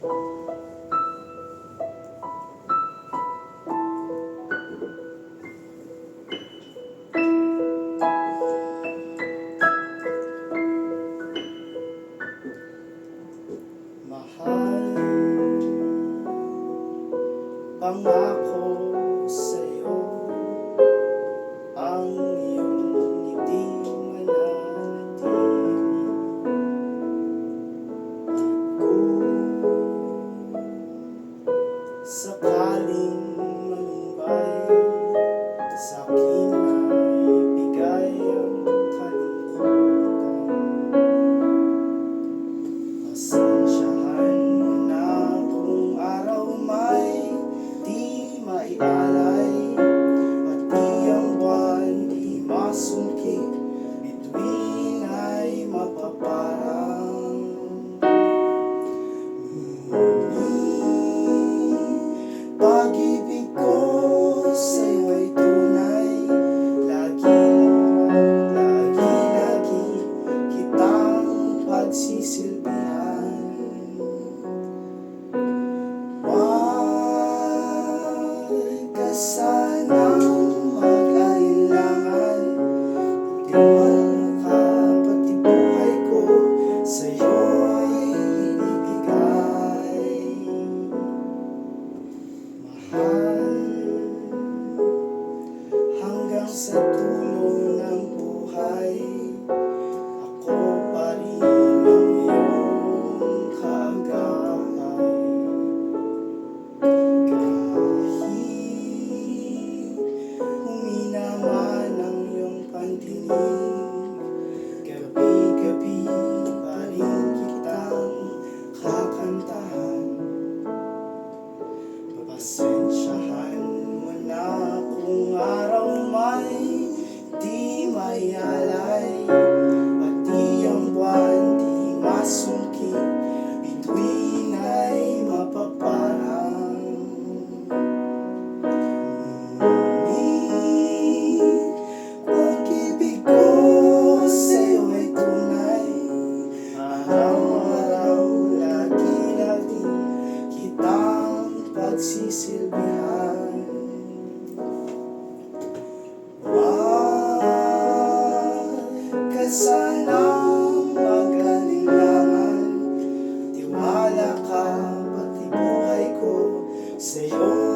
Mahal, pangako sa'yo ang iyong ngiti mananatili. At kung sakaling malumbay, sa'kin ay bigay ang kalungkutan. Pasensyahan mo na kung araw may di maialay, pati ang buwan di masungkit, bituin ay mapaparang. Ngunit pag-ibig ko sa'yo ay tunay, lagi kitang pagsisilbihan. Huwag ka sanang mag-alinlangan, tiwala ka, pati buhay ko sa'yo'y ibibigay. Mahal, hanggang sa dulo ng buhay, ako pa rin ang iyong kaagapay. Kahit humina man ang iyong pandinig, gabi-gabi pa rin kitang kakantahan. Pasensyahan mo na kung araw may di maialay, pati ang buwan di masungkit, bituin ay mapaparang. Ngunit pag-ibig ko sa'yo ay tunay, araw-araw, lagi kitang pagsisilbihan. Huwag ka sanang mag-alinlangan, tiwala ka, pati buhay ko sa'yo